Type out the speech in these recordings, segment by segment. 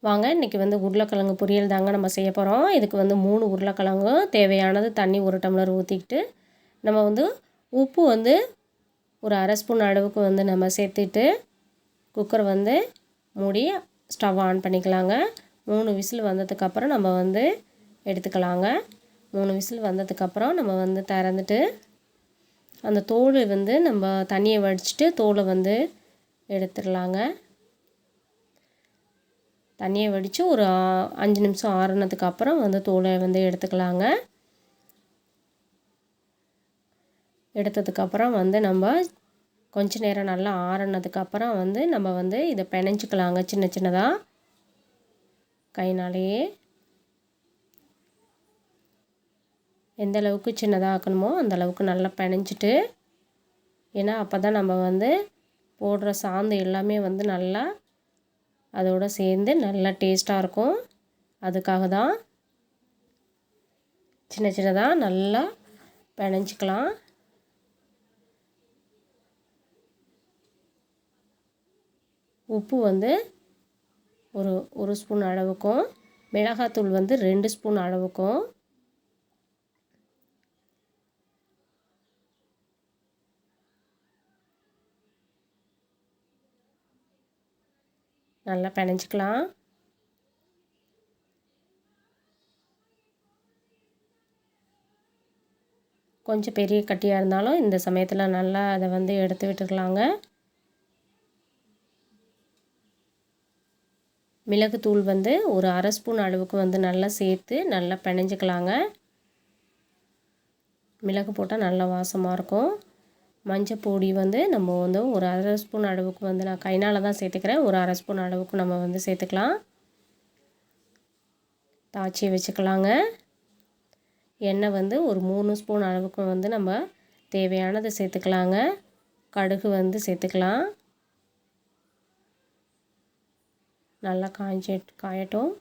வாங்க இன்றைக்கி வந்து உருளைக்கிழங்கு பொரியல் தாங்க நம்ம செய்ய போகிறோம். இதுக்கு வந்து 3 உருளைக்கிழங்கு தேவையானது தண்ணி 1 டம்ளர் ஊற்றிக்கிட்டு நம்ம வந்து உப்பு வந்து ஒரு அரை ஸ்பூன் அளவுக்கு வந்து நம்ம சேர்த்துட்டு குக்கர் வந்து மூடி ஸ்டவ் ஆன் பண்ணிக்கலாங்க. 3 விசில் வந்ததுக்கப்புறம் நம்ம வந்து எடுத்துக்கலாங்க. 3 விசில் வந்ததுக்கப்புறம் நம்ம வந்து திறந்துட்டு அந்த தோல் வந்து நம்ம தண்ணியை வடிச்சிட்டு தோலை வந்து எடுத்துடலாங்க. தண்ணியை வடித்து ஒரு 5 நிமிஷம் ஆறுனதுக்கப்புறம் வந்து தோலை வந்து எடுத்துக்கலாங்க. எடுத்ததுக்கப்புறம் வந்து நம்ம கொஞ்ச நேரம் நல்லா ஆறுனதுக்கப்புறம் வந்து நம்ம வந்து இதை பிணைஞ்சிக்கலாங்க. சின்ன சின்னதாக கைனாலேயே எந்த அளவுக்கு சின்னதாக ஆக்கணுமோ அந்த அளவுக்கு நல்லா பிணைஞ்சிட்டு, ஏன்னா அப்போ தான் நம்ம வந்து போடுற சாந்து எல்லாமே வந்து நல்லா அதோடு சேர்ந்து நல்லா டேஸ்ட்டாக இருக்கும். அதுக்காக தான் சின்ன சின்னதாக நல்லா பிணைஞ்சிக்கலாம். உப்பு வந்து ஒரு ஸ்பூன் அளவுக்கும், மிளகாத்தூள் வந்து 2 ஸ்பூன் அளவுக்கும், நல்லா பிணைஞ்சிக்கலாம். கொஞ்சம் பெரிய கட்டியாக இருந்தாலும் இந்த சமயத்தில் நல்லா அதை வந்து எடுத்து விட்டுக்கலாங்க. மிளகுத்தூள் வந்து ஒரு அரை ஸ்பூன் அளவுக்கு வந்து நல்லா சேர்த்து நல்லா பிணைஞ்சிக்கலாங்க. மிளகு போட்டால் நல்லா வாசமாக இருக்கும். மஞ்சள் பொடி வந்து நம்ம வந்து ஒரு அரை ஸ்பூன் அளவுக்கு வந்து நான் கைனால் தான் சேர்த்துக்கிறேன். ஒரு அரை ஸ்பூன் அளவுக்கு நம்ம வந்து சேர்த்துக்கலாம். தாச்சி வச்சுக்கலாங்க. எண்ணெய் வந்து ஒரு 3 ஸ்பூன் அளவுக்கு வந்து நம்ம தேவையானதை சேர்த்துக்கலாங்க. கடுகு வந்து சேர்த்துக்கலாம். நல்லா காயட்டும்.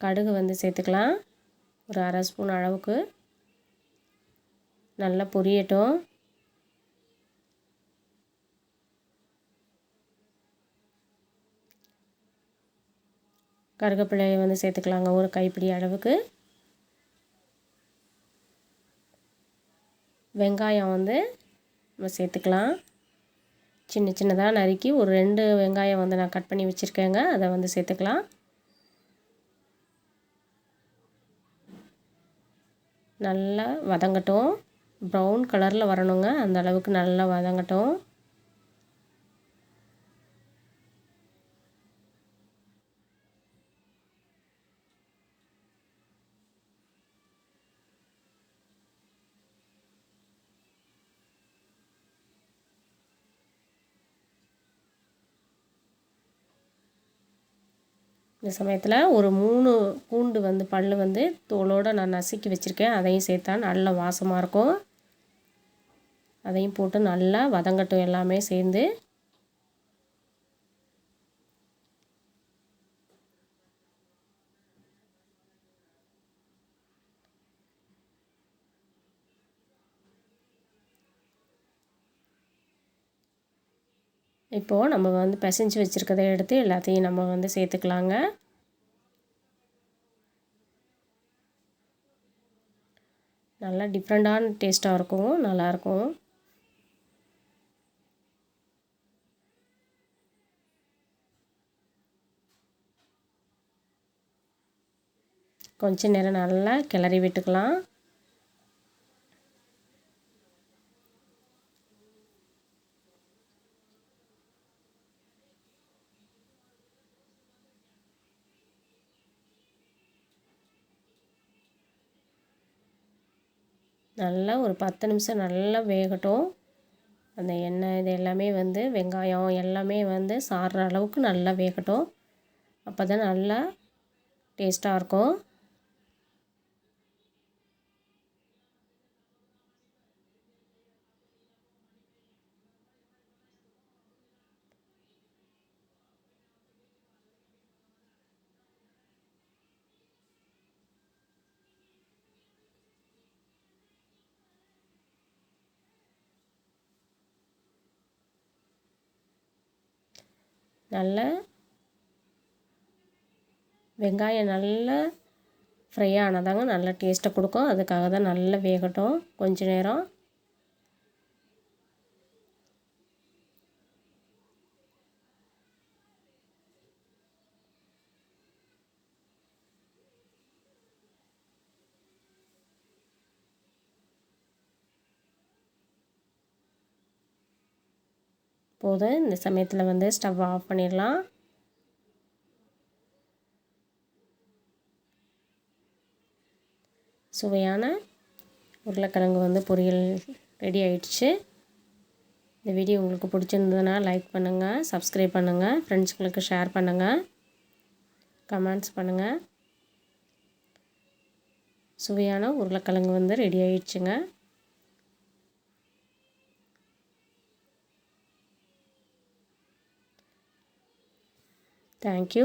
கடுகு வந்து சேர்த்துக்கலாம். ஒரு அரை ஸ்பூன் அளவுக்கு நல்லா பொரியட்டும். கருவேப்பிலையை வந்து சேர்த்துக்கலாங்க ஒரு கைப்பிடி அளவுக்கு. வெங்காயம் வந்து நம்ம சேர்த்துக்கலாம். சின்ன சின்னதாக நறுக்கி ஒரு 2 வெங்காயம் வந்து நான் கட் பண்ணி வச்சுருக்கேங்க. அதை வந்து சேர்த்துக்கலாம். நல்லா வதங்கட்டும். ப்ரௌன் கலரில் வரணுங்க. அந்த அளவுக்கு நல்லா வதங்கட்டும். இந்த சமயத்தில் ஒரு 3 பூண்டு வந்து பல் வந்து தோலோடு நான் நசுக்கி வச்சுருக்கேன். அதையும் சேர்த்தா நல்லா வாசமாக இருக்கும். அதையும் போட்டு நல்லா வதங்கட்டும் எல்லாமே சேர்ந்து. இப்போது நம்ம வந்து பிசைஞ்சு வச்சுருக்கதை எடுத்து எல்லாத்தையும் நம்ம வந்து சேர்த்துக்கலாங்க. நல்லா டிஃப்ரெண்ட்டான டேஸ்ட்டாக இருக்கும். நல்லாயிருக்கும். கொஞ்ச நேரம் நல்லா கிளறி விட்டுக்கலாம். நல்லா ஒரு 10 நிமிஷம் நல்லா வேகட்டும். அந்த எண்ணெய் இது எல்லாமே வந்து வெங்காயம் எல்லாமே வந்து சாறுற அளவுக்கு நல்லா வேகட்டும். அப்போ தான் நல்லா டேஸ்ட்டாக இருக்கும். நல்லா வெங்காயம் நல்லா ஃப்ரை ஆனதாங்க நல்லா டேஸ்ட்டை கொடுக்கும். அதுக்காக தான் நல்லா வேகட்டும் கொஞ்ச நேரம். போதும். இந்த சமயத்தில் வந்து ஸ்டவ் ஆஃப் பண்ணிடலாம். சுவையான உருளைக்கிழங்கு வந்து பொரியல் ரெடி ஆயிடுச்சு. இந்த வீடியோ உங்களுக்கு பிடிச்சிருந்ததுன்னா லைக் பண்ணுங்கள், சப்ஸ்கிரைப் பண்ணுங்கள், ஃப்ரெண்ட்ஸ்களுக்கு ஷேர் பண்ணுங்கள், கமெண்ட்ஸ் பண்ணுங்கள். சுவையான உருளைக்கிழங்கு வந்து ரெடி ஆயிடுச்சுங்க. தேங்க்யூ.